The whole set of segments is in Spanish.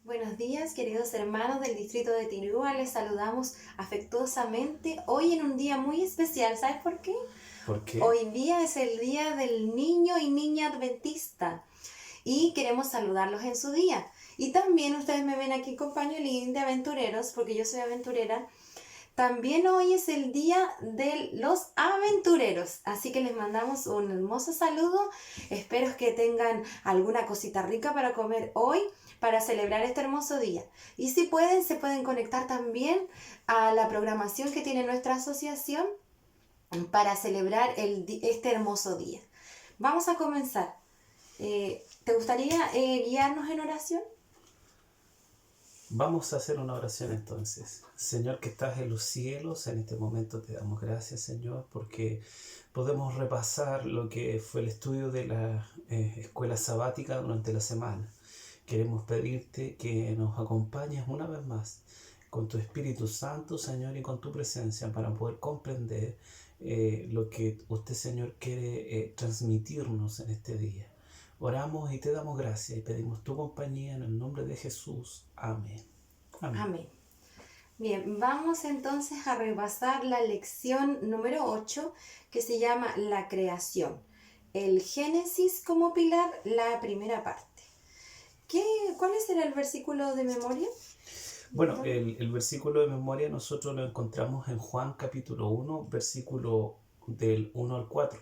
Buenos días, queridos hermanos del distrito de Tirúa. Les saludamos afectuosamente hoy en un día muy especial. ¿Sabes por qué? ¿Por qué? Hoy día es el día del niño y niña adventista y queremos saludarlos en su día. Y también ustedes me ven aquí con pañuelín de aventureros, porque yo soy aventurera. También hoy es el día de los aventureros, así que les mandamos un hermoso saludo. Espero que tengan alguna cosita rica para comer hoy para celebrar este hermoso día. Y si pueden, se pueden conectar también a la programación que tiene nuestra asociación para celebrar este hermoso día. Vamos a comenzar. ¿Te gustaría guiarnos en oración? Vamos a hacer una oración entonces. Señor que estás en los cielos, en este momento te damos gracias, Señor, porque podemos repasar lo que fue el estudio de la escuela sabática durante la semana. Queremos pedirte que nos acompañes una vez más con tu Espíritu Santo, Señor, y con tu presencia para poder comprender lo que usted, Señor, quiere transmitirnos en este día. Oramos y te damos gracias y pedimos tu compañía en el nombre de Jesús. Amén. Amén. Amén. Bien, vamos entonces a repasar la lección número 8 que se llama La creación. El Génesis como pilar, la primera parte. ¿Cuál será el versículo de memoria? Bueno, el versículo de memoria nosotros lo encontramos en Juan capítulo 1, versículo del 1 al 4.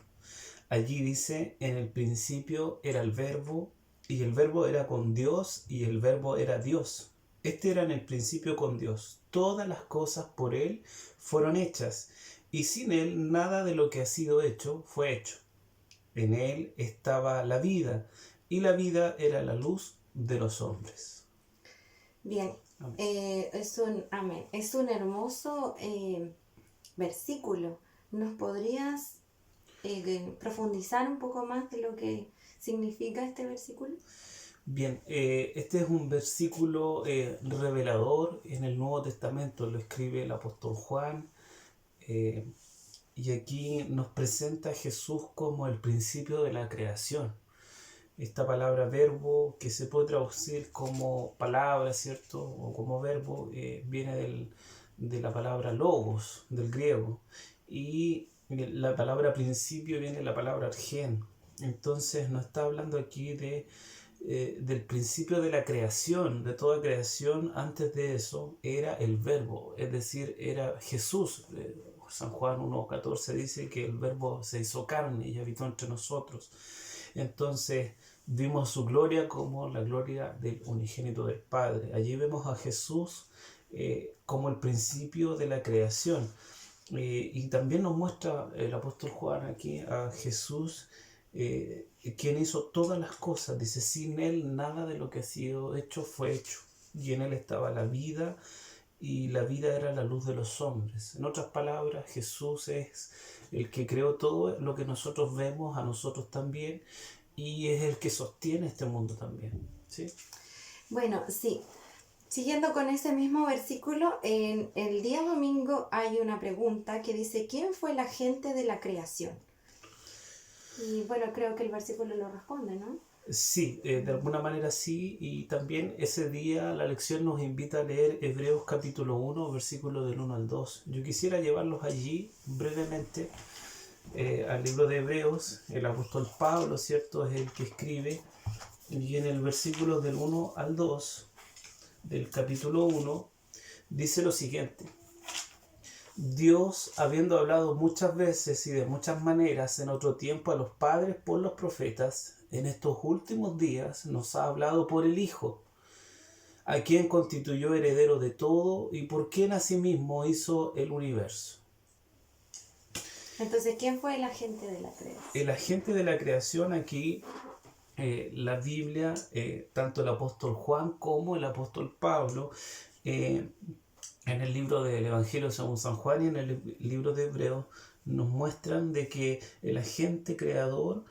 Allí dice, en el principio era el verbo, y el verbo era con Dios, y el verbo era Dios. Este era en el principio con Dios. Todas las cosas por Él fueron hechas, y sin Él nada de lo que ha sido hecho fue hecho. En Él estaba la vida, y la vida era la luz de los hombres. Bien, Amén. amén. Es un hermoso versículo. ¿Nos podrías profundizar un poco más de lo que significa este versículo? Bien, este es un versículo revelador en el Nuevo Testamento, lo escribe el apóstol Juan, y aquí nos presenta a Jesús como el principio de la creación. Esta palabra verbo, que se puede traducir como palabra, ¿cierto? O como verbo, viene de la palabra logos, del griego. Y la palabra principio viene de la palabra argen. Entonces nos está hablando aquí del principio de la creación, de toda creación. Antes de eso era el verbo, es decir, era Jesús. San Juan 1:14 dice que el verbo se hizo carne y habitó entre nosotros. Entonces vimos su gloria como la gloria del unigénito del Padre. Allí vemos a Jesús como el principio de la creación. Y también nos muestra el apóstol Juan aquí a Jesús, quien hizo todas las cosas. Dice, sin Él nada de lo que ha sido hecho fue hecho. Y en Él estaba la vida, y la vida era la luz de los hombres. En otras palabras, Jesús es el que creó todo lo que nosotros vemos, a nosotros también, y es el que sostiene este mundo también. ¿Sí? Bueno, sí. Siguiendo con ese mismo versículo, en el día domingo hay una pregunta que dice, ¿quién fue la gente de la creación? Y bueno, creo que el versículo lo responde, ¿no? Sí, de alguna manera sí, y también ese día la lección nos invita a leer Hebreos capítulo 1, versículo del 1 al 2. Yo quisiera llevarlos allí brevemente al libro de Hebreos. El apóstol Pablo, ¿cierto?, es el que escribe, y en el versículo del 1 al 2 del capítulo 1 dice lo siguiente: Dios, habiendo hablado muchas veces y de muchas maneras en otro tiempo a los padres por los profetas, en estos últimos días nos ha hablado por el Hijo, a quien constituyó heredero de todo y por quien asimismo hizo el universo. Entonces, ¿quién fue el agente de la creación? El agente de la creación aquí, la Biblia, tanto el apóstol Juan como el apóstol Pablo, en el libro del Evangelio según San Juan y en el libro de Hebreos, nos muestran de que el agente creador,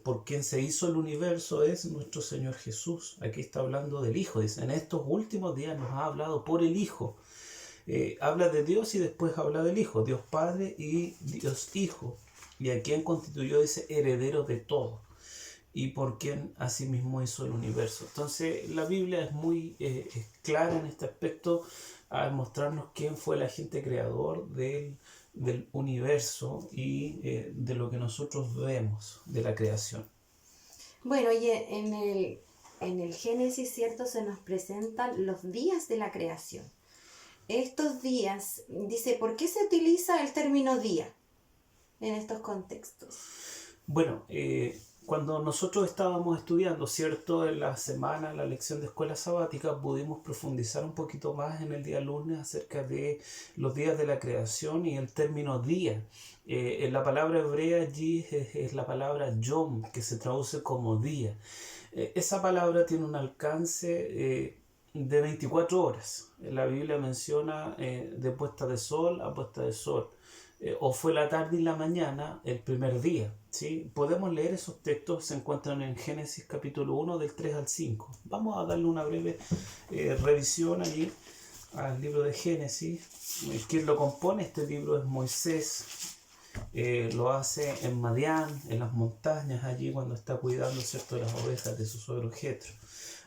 por quien se hizo el universo, es nuestro Señor Jesús. Aquí está hablando del Hijo, dice, en estos últimos días nos ha hablado por el Hijo. Habla de Dios y después habla del Hijo, Dios Padre y Dios Hijo, y a quien constituyó ese heredero de todo. y por quien asimismo hizo el universo. Entonces la Biblia es muy clara en este aspecto al mostrarnos quién fue el agente creador del universo y de lo que nosotros vemos de la creación. Bueno, y en el Génesis, ¿cierto? Se nos presentan los días de la creación. Estos días, dice, ¿por qué se utiliza el término día en estos contextos? Bueno, cuando nosotros estábamos estudiando, ¿cierto? En la semana, la lección de escuela sabática, pudimos profundizar un poquito más en el día lunes acerca de los días de la creación y el término día. En la palabra hebrea allí es la palabra yom, que se traduce como día. Esa palabra tiene un alcance de 24 horas. La Biblia menciona de puesta de sol a puesta de sol. O fue la tarde y la mañana el primer día. ¿Sí? Podemos leer esos textos, se encuentran en Génesis capítulo 1 del 3 al 5. Vamos a darle una breve revisión allí al libro de Génesis. Quien lo compone este libro es Moisés. Lo hace en Madián, en las montañas, allí cuando está cuidando, ¿cierto?, las ovejas de su suegro Jetro.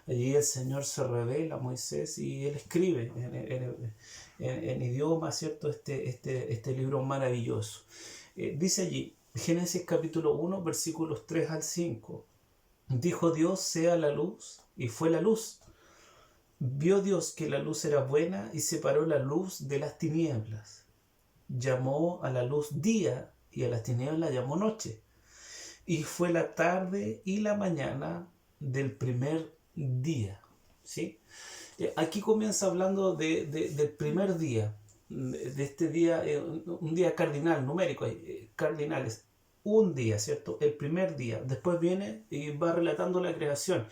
Allí el Señor se revela a Moisés y él escribe en idioma, ¿cierto?, este libro maravilloso. Dice allí, Génesis capítulo 1, versículos 3 al 5. Dijo Dios, sea la luz, y fue la luz. Vio Dios que la luz era buena y separó la luz de las tinieblas. Llamó a la luz día y a las tinieblas llamó noche. Y fue la tarde y la mañana del primer día. ¿Sí? Aquí comienza hablando del primer día, de este día, un día cardinal, numérico, cardinales, un día, ¿cierto? El primer día. Después viene y va relatando la creación.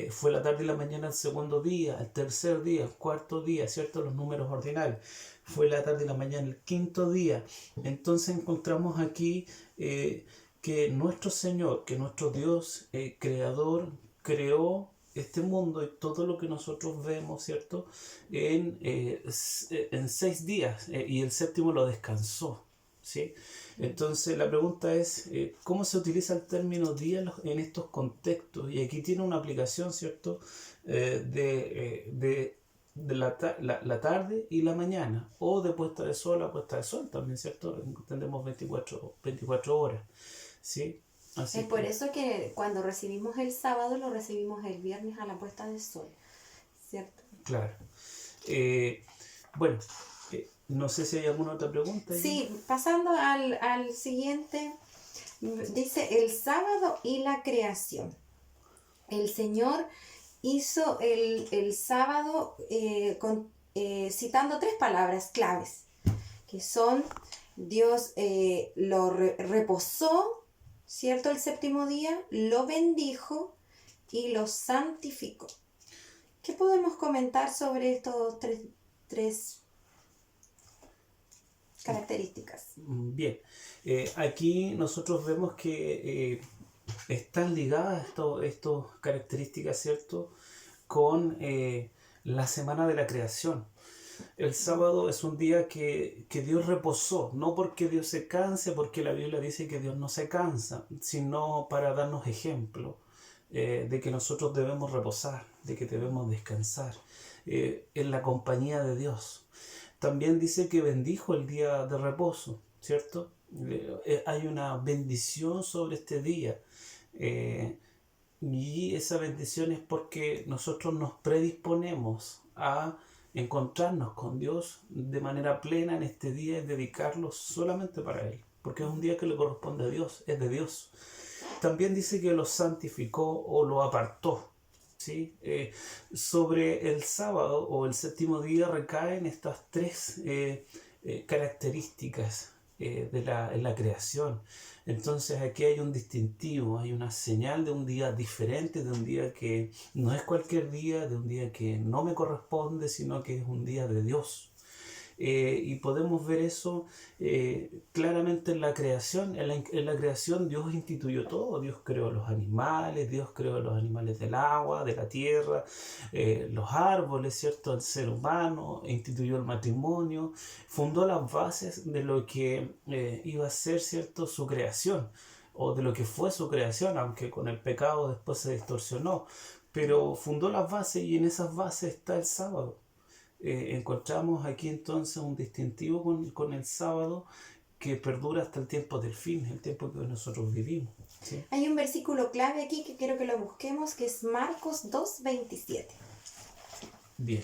Fue la tarde y la mañana el segundo día, el tercer día, el cuarto día, ¿cierto? Los números ordinales. Fue la tarde y la mañana el quinto día. Entonces encontramos aquí que nuestro Señor, que nuestro Dios creador, creó este mundo y todo lo que nosotros vemos, ¿cierto?, en 6 días, y el séptimo lo descansó, ¿sí? Entonces la pregunta es, ¿cómo se utiliza el término día en estos contextos? Y aquí tiene una aplicación, ¿cierto?, de la tarde y la mañana, o de puesta de sol a puesta de sol también, ¿cierto? Entendemos 24 horas, ¿sí? Así Es que, por eso que cuando recibimos el sábado, lo recibimos el viernes a la puesta del sol, ¿cierto? claro. Bueno, no sé si hay alguna otra pregunta. Sí, pasando al siguiente, dice el sábado y la creación. El Señor hizo el sábado citando 3 palabras claves, que son Dios reposó, ¿cierto? El séptimo día, lo bendijo y lo santificó. ¿Qué podemos comentar sobre estos tres características? Bien, aquí nosotros vemos que están ligadas estas características, ¿cierto?, con la semana de la creación. El sábado es un día que Dios reposó, no porque Dios se canse, porque la Biblia dice que Dios no se cansa, sino para darnos ejemplo de que nosotros debemos reposar, de que debemos descansar en la compañía de Dios. También dice que bendijo el día de reposo, ¿cierto? Hay una bendición sobre este día. Y esa bendición es porque nosotros nos predisponemos a encontrarnos con Dios de manera plena en este día y dedicarlo solamente para Él, porque es un día que le corresponde a Dios, es de Dios. También dice que lo santificó o lo apartó, ¿sí? Sobre el sábado o el séptimo día recaen estas 3 características en la creación. Entonces aquí hay un distintivo, hay una señal de un día diferente, de un día que no es cualquier día, de un día que no me corresponde, sino que es un día de Dios. Y podemos ver eso claramente en la creación. En la creación Dios instituyó todo. Dios creó los animales, Dios creó los animales del agua, de la tierra, los árboles, ¿cierto?, el ser humano, instituyó el matrimonio, fundó las bases de lo que iba a ser, ¿cierto?, su creación. o de lo que fue su creación, aunque con el pecado después se distorsionó, pero fundó las bases y en esas bases está el sábado. Encontramos aquí entonces un distintivo con el sábado que perdura hasta el tiempo del fin, el tiempo que nosotros vivimos. ¿Sí? Hay un versículo clave aquí que quiero que lo busquemos, que es Marcos 2:27. Bien.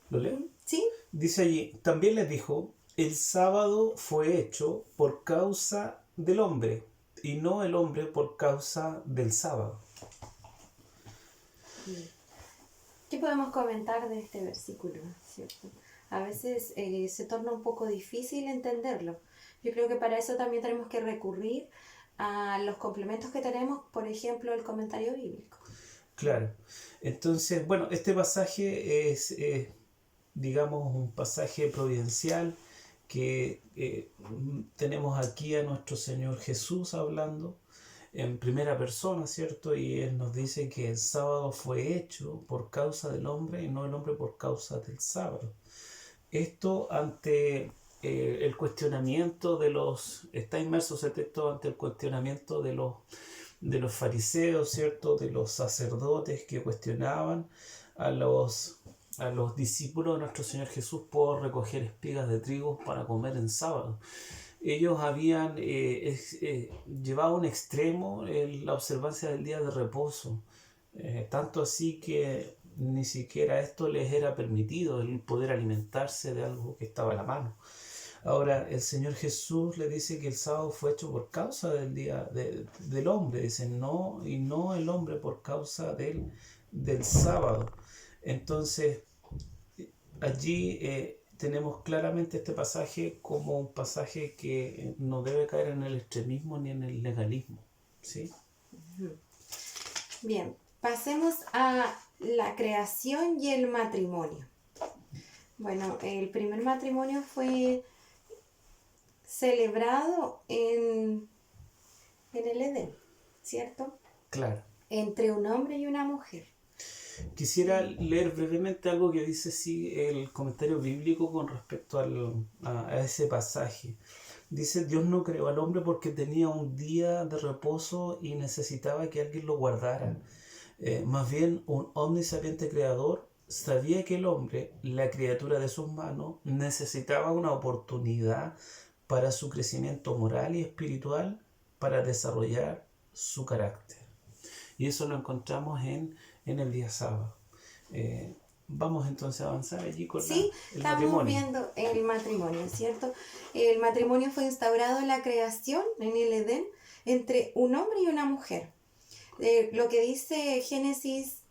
¿Lo leo? ¿Sí? Dice allí, también les dijo, el sábado fue hecho por causa del hombre y no el hombre por causa del sábado. ¿Qué podemos comentar de este versículo? ¿Cierto? A veces se torna un poco difícil entenderlo. Yo creo que para eso también tenemos que recurrir a los complementos que tenemos, por ejemplo, el comentario bíblico. Claro. Entonces, bueno, este pasaje es, digamos, un pasaje providencial que tenemos aquí a nuestro Señor Jesús hablando en primera persona, ¿cierto? Y Él nos dice que el sábado fue hecho por causa del hombre y no el hombre por causa del sábado. Esto ante el cuestionamiento de los... Está inmerso ese texto ante el cuestionamiento de los fariseos, ¿cierto? De los sacerdotes que cuestionaban a los discípulos de nuestro Señor Jesús por recoger espigas de trigo para comer en sábado. Ellos habían llevado a un extremo la observancia del día de reposo, tanto así que ni siquiera esto les era permitido, el poder alimentarse de algo que estaba a la mano. Ahora, el Señor Jesús le dice que el sábado fue hecho por causa del día del hombre, dice, no, y no el hombre por causa del sábado. Entonces, allí tenemos claramente este pasaje como un pasaje que no debe caer en el extremismo ni en el legalismo, ¿sí? Bien, pasemos a la creación y el matrimonio. Bueno, el primer matrimonio fue celebrado en el Edén, ¿cierto? Claro. Entre un hombre y una mujer. Quisiera leer brevemente algo que dice sí, el comentario bíblico con respecto a ese pasaje. Dice, Dios no creó al hombre porque tenía un día de reposo y necesitaba que alguien lo guardara. Más bien, un omnisapiente creador sabía que el hombre, la criatura de sus manos, necesitaba una oportunidad para su crecimiento moral y espiritual, para desarrollar su carácter. Y eso lo encontramos en el día sábado. Vamos entonces a avanzar allí con sí, el estamos matrimonio. viendo el matrimonio, ¿cierto? El matrimonio fue instaurado en la creación, en el Edén, entre un hombre y una mujer. Lo que dice Génesis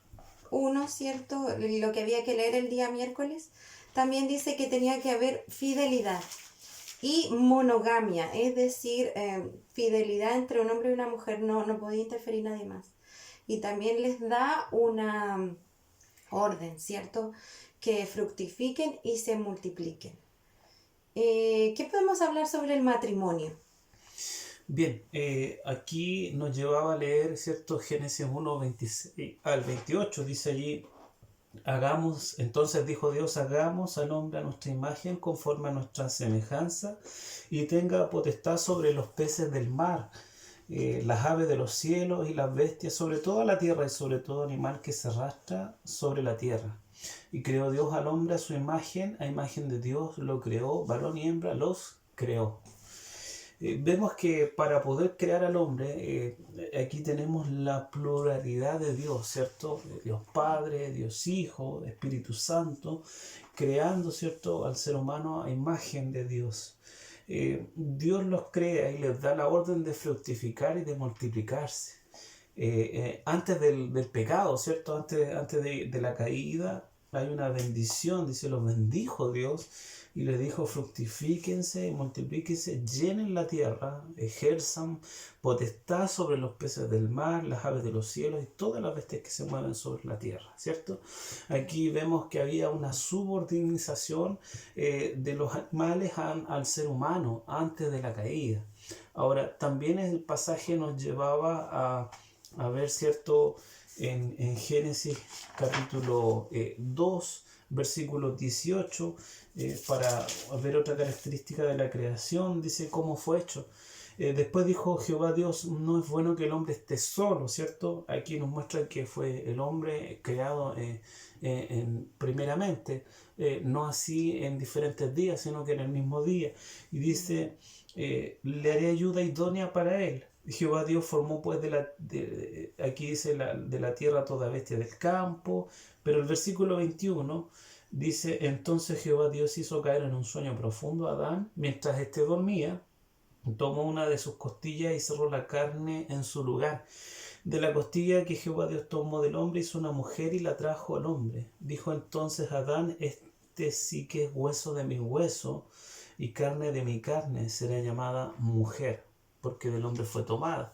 1, ¿cierto? Lo que había que leer el día miércoles, también dice que tenía que haber fidelidad y monogamia, es decir, fidelidad entre un hombre y una mujer, no podía interferir nadie más. Y también les da una orden, ¿cierto? Que fructifiquen y se multipliquen. ¿Qué podemos hablar sobre el matrimonio? Bien, aquí nos llevaba a leer, ¿cierto? Génesis 1, 26 al 28, dice allí, entonces dijo Dios, hagamos al hombre a nuestra imagen conforme a nuestra semejanza y tenga potestad sobre los peces del mar, las aves de los cielos y las bestias, sobre toda la tierra y sobre todo animal que se arrastra sobre la tierra. Y creó Dios al hombre a su imagen, a imagen de Dios lo creó, varón y hembra los creó. Vemos que para poder crear al hombre, aquí tenemos la pluralidad de Dios, ¿cierto? Dios Padre, Dios Hijo, Espíritu Santo, creando, ¿cierto?, al ser humano a imagen de Dios. Dios los crea y les da la orden de fructificar y de multiplicarse. Antes del pecado, ¿cierto? Antes de la caída, hay una bendición, dice, los bendijo Dios y les dijo, fructifíquense y multiplíquense, llenen la tierra, ejerzan potestad sobre los peces del mar, las aves de los cielos y todas las bestias que se mueven sobre la tierra, ¿cierto? Aquí vemos que había una subordinación de los animales al ser humano antes de la caída. Ahora, también el pasaje nos llevaba a ver, ¿cierto?, en Génesis capítulo 2, versículo 18, para ver otra característica de la creación, dice cómo fue hecho. Después dijo Jehová Dios, no es bueno que el hombre esté solo, ¿cierto? Aquí nos muestra que fue el hombre creado primeramente, no así en diferentes días, sino que en el mismo día. Y dice, le haré ayuda idónea para él. Jehová Dios formó pues aquí dice de la tierra toda bestia del campo, pero el versículo 21 dice, entonces Jehová Dios hizo caer en un sueño profundo a Adán mientras éste dormía. Tomó una de sus costillas y cerró la carne en su lugar. De la costilla que Jehová Dios tomó del hombre hizo una mujer y la trajo al hombre. Dijo entonces Adán, este sí que es hueso de mi hueso y carne de mi carne, será llamada mujer, porque del hombre fue tomada.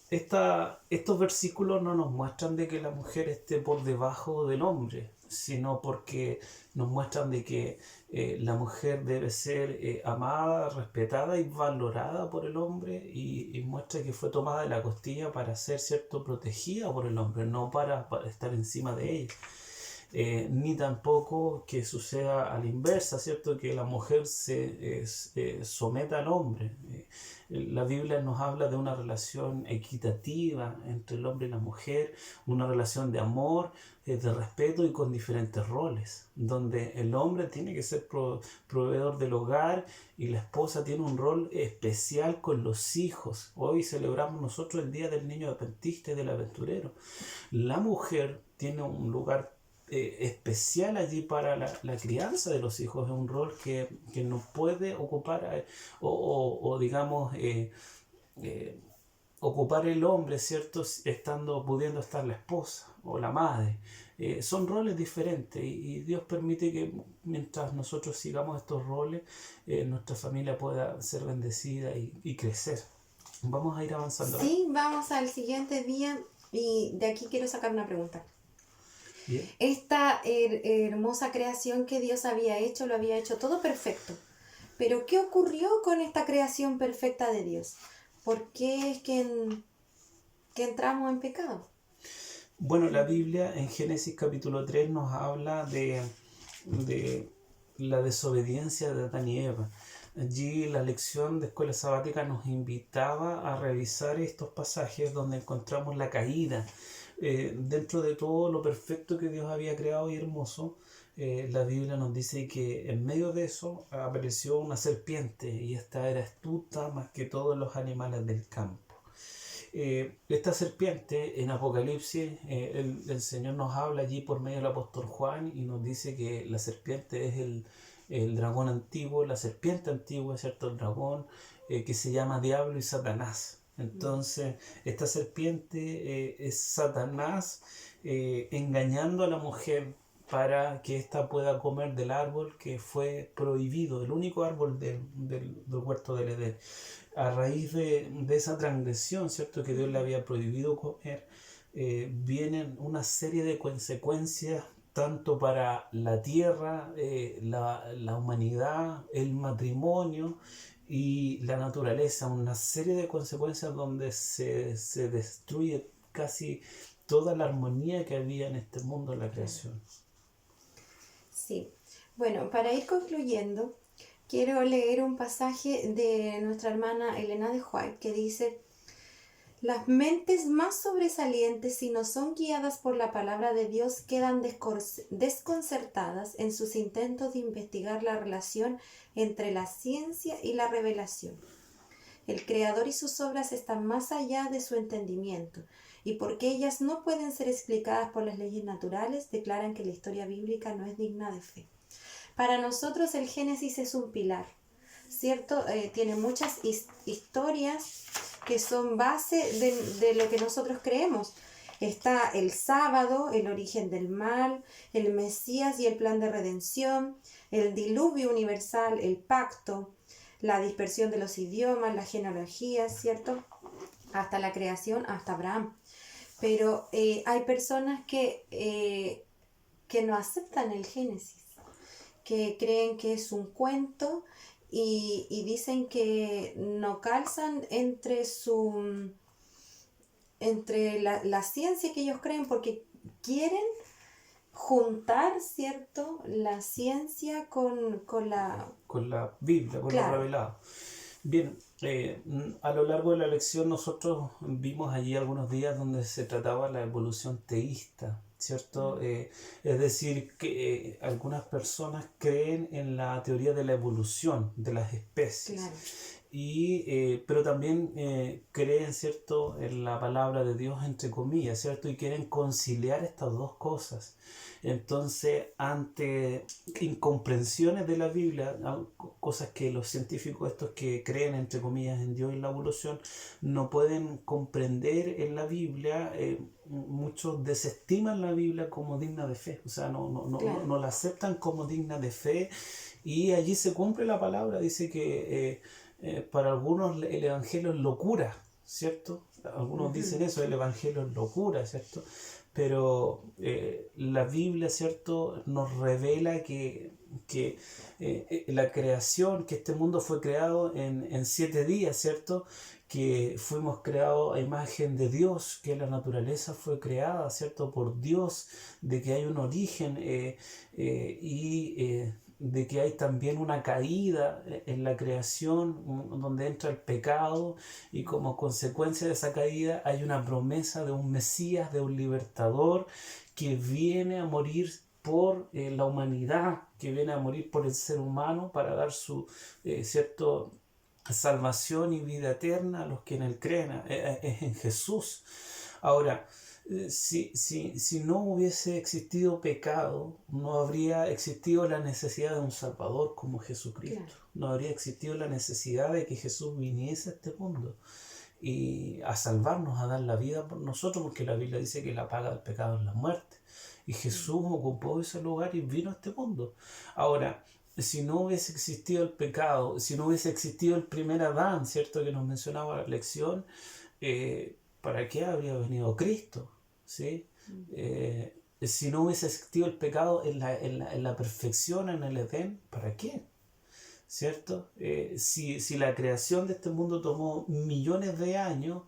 Estos versículos no nos muestran de que la mujer esté por debajo del hombre, sino porque nos muestran de que la mujer debe ser amada, respetada y valorada por el hombre, y muestra que fue tomada de la costilla para ser, ¿cierto?, protegida por el hombre, no para estar encima de ella. Ni tampoco que suceda a la inversa, ¿cierto?, que la mujer se someta al hombre. La Biblia nos habla de una relación equitativa entre el hombre y la mujer, una relación de amor, de respeto y con diferentes roles, donde el hombre tiene que ser proveedor del hogar y la esposa tiene un rol especial con los hijos. Hoy celebramos nosotros el Día del Niño Adventista y del Aventurero. La mujer tiene un lugar especial allí para la crianza de los hijos. Es un rol que no puede ocupar digamos ocupar el hombre, ¿cierto?, pudiendo estar la esposa o la madre. Son roles diferentes y Dios permite que mientras nosotros sigamos estos roles, nuestra familia pueda ser bendecida y crecer. Vamos a ir avanzando. Sí, vamos al siguiente día y de aquí quiero sacar una pregunta. Bien. Esta hermosa creación que Dios había hecho, lo había hecho todo perfecto. Pero ¿qué ocurrió con esta creación perfecta de Dios? ¿Por qué es que entramos en pecado? Bueno, la Biblia en Génesis capítulo 3 nos habla de la desobediencia de Adán y Eva. Allí la lección de escuela sabática nos invitaba a revisar estos pasajes donde encontramos la caída. Dentro de todo lo perfecto que Dios había creado y hermoso, la Biblia nos dice que en medio de eso apareció una serpiente, y esta era astuta más que todos los animales del campo. Esta serpiente en Apocalipsis, el Señor nos habla allí por medio del apóstol Juan y nos dice que la serpiente es el dragón antiguo, la serpiente antigua, ¿cierto? El dragón que se llama Diablo y Satanás. Entonces, esta serpiente es Satanás engañando a la mujer para que ésta pueda comer del árbol que fue prohibido, el único árbol del huerto del Edén. A raíz de esa transgresión, ¿cierto?, que Dios le había prohibido comer, vienen una serie de consecuencias tanto para la tierra, la humanidad, el matrimonio y la naturaleza, una serie de consecuencias donde se destruye casi toda la armonía que había en este mundo, en la creación. Sí, bueno, para ir concluyendo, quiero leer un pasaje de nuestra hermana Elena de White que dice: las mentes más sobresalientes, si no son guiadas por la palabra de Dios, quedan desconcertadas en sus intentos de investigar la relación entre la ciencia y la revelación. El Creador y sus obras están más allá de su entendimiento, y porque ellas no pueden ser explicadas por las leyes naturales, declaran que la historia bíblica no es digna de fe. Para nosotros el Génesis es un pilar, ¿cierto? Tiene muchas historias que son base de lo que nosotros creemos. Está el sábado, el origen del mal, el Mesías y el plan de redención, el diluvio universal, el pacto, la dispersión de los idiomas, la genealogía, ¿cierto? Hasta la creación, hasta Abraham. Pero hay personas que no aceptan el Génesis, que creen que es un cuento y dicen que no calzan entre su entre la ciencia que ellos creen, porque quieren juntar, ¿cierto?, la ciencia con la... Con la Biblia, con lo Claro, revelado. Bien, a lo largo de la lección nosotros vimos allí algunos días donde se trataba la evolución teísta, ¿cierto? Es decir, que algunas personas creen en la teoría de la evolución de las especies, claro. pero también creen, ¿cierto?, en la palabra de Dios, entre comillas, ¿cierto? Y quieren conciliar estas dos cosas. Entonces, ante incomprensiones de la Biblia, cosas que los científicos estos que creen, entre comillas, en Dios y la evolución, no pueden comprender en la Biblia, muchos desestiman la Biblia como digna de fe, o sea, Claro. no la aceptan como digna de fe, y allí se cumple la palabra, dice que para algunos el Evangelio es locura, ¿cierto? Algunos dicen Ujú. eso, el Evangelio es locura, ¿cierto? Pero la Biblia, ¿cierto?, nos revela que la creación, que este mundo fue creado en 7 días, ¿cierto? Que fuimos creados a imagen de Dios, que la naturaleza fue creada, ¿cierto?, por Dios, de que hay un origen y de que hay también una caída en la creación donde entra el pecado, y como consecuencia de esa caída hay una promesa de un Mesías, de un libertador que viene a morir por la humanidad, que viene a morir por el ser humano para dar su cierto salvación y vida eterna a los que en él creen, es en Jesús. Ahora, si no hubiese existido pecado, no habría existido la necesidad de un Salvador como Jesucristo. Claro. No habría existido la necesidad de que Jesús viniese a este mundo y a salvarnos, a dar la vida por nosotros, porque la Biblia dice que la paga del pecado es la muerte. Y Jesús ocupó ese lugar y vino a este mundo. Ahora, si no hubiese existido el pecado, si no hubiese existido el primer Adán, ¿cierto?, que nos mencionaba la lección, ¿para qué habría venido Cristo? ¿Sí? Si no hubiese existido el pecado en la perfección, en el Edén, ¿para qué? ¿Cierto? Si la creación de este mundo tomó millones de años,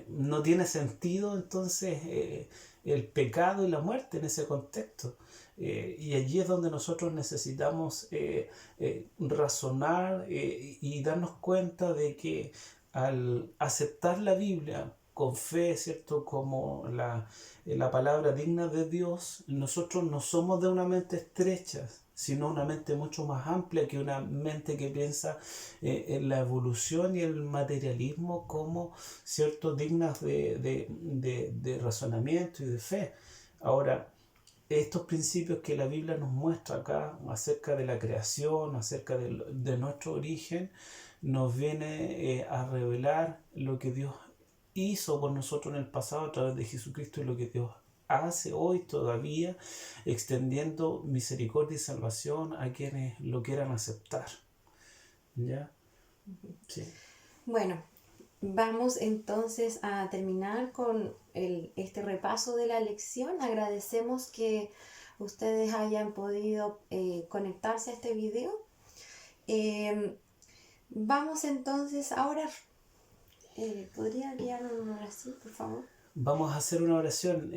no tiene sentido entonces el pecado y la muerte en ese contexto. Y allí es donde nosotros necesitamos razonar y darnos cuenta de que al aceptar la Biblia con fe, ¿cierto?, como la palabra digna de Dios, nosotros no somos de una mente estrecha, sino una mente mucho más amplia, que una mente que piensa en la evolución y el materialismo como, ¿cierto?, dignas de razonamiento y de fe. Ahora, estos principios que la Biblia nos muestra acá acerca de la creación, acerca de nuestro origen, nos viene a revelar lo que Dios hizo por nosotros en el pasado a través de Jesucristo, y lo que Dios hace hoy todavía, extendiendo misericordia y salvación a quienes lo quieran aceptar. ¿Ya? Sí. Bueno, vamos entonces a terminar con este repaso de la lección. Agradecemos que ustedes hayan podido conectarse a este video. Vamos entonces a orar. ¿Podría guiarnos en una oración, por favor? Vamos a hacer una oración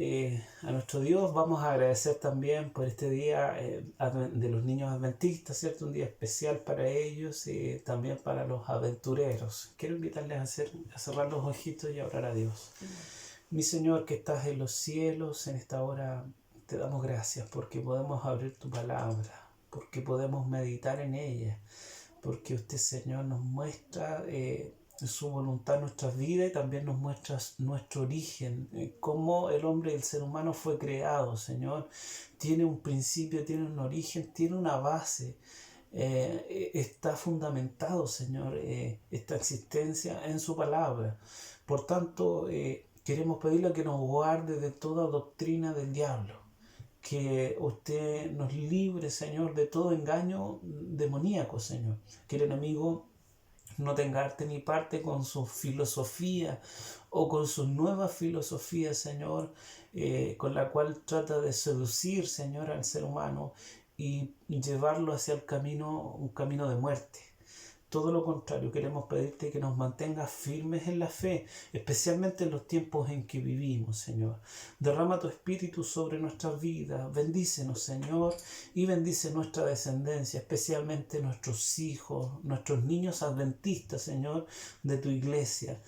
a nuestro Dios. Vamos a agradecer también por este día de los niños adventistas, ¿cierto? Un día especial para ellos y también para los aventureros. Quiero invitarles a cerrar los ojitos y a orar a Dios. Mi Señor, que estás en los cielos, en esta hora te damos gracias porque podemos abrir tu palabra, porque podemos meditar en ella, porque usted, Señor, nos muestra su voluntad en nuestras vidas, y también nos muestra nuestro origen, cómo el hombre y el ser humano fue creado, Señor. Tiene un principio, tiene un origen, tiene una base. Está fundamentado, Señor, esta existencia en su palabra. Por tanto, queremos pedirle que nos guarde de toda doctrina del diablo, que usted nos libre, Señor, de todo engaño demoníaco, Señor, que el enemigo no tenga arte ni parte con su filosofía o con sus nuevas filosofías, Señor, con la cual trata de seducir, Señor, al ser humano y llevarlo hacia un camino de muerte. Todo lo contrario, queremos pedirte que nos mantengas firmes en la fe, especialmente en los tiempos en que vivimos, Señor. Derrama tu espíritu sobre nuestras vidas, bendícenos, Señor, y bendice nuestra descendencia, especialmente nuestros hijos, nuestros niños adventistas, Señor, de tu iglesia,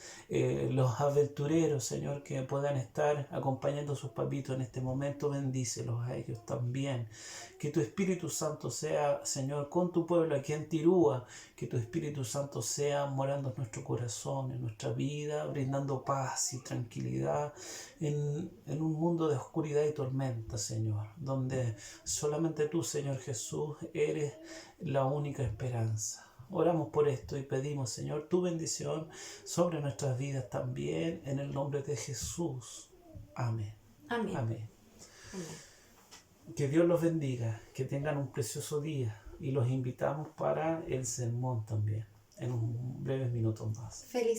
los aventureros, Señor, que puedan estar acompañando a sus papitos en este momento, bendícelos a ellos también. Que tu Espíritu Santo sea, Señor, con tu pueblo aquí en Tirúa, que tu Espíritu Santo sea morando en nuestro corazón, en nuestra vida, brindando paz y tranquilidad en un mundo de oscuridad y tormenta, Señor, donde solamente tú, Señor Jesús, eres la única esperanza. Oramos por esto y pedimos, Señor, tu bendición sobre nuestras vidas también, en el nombre de Jesús. Amén. Amén. Amén. Amén. Que Dios los bendiga, que tengan un precioso día y los invitamos para el sermón también, en un breves minutos más. Feliz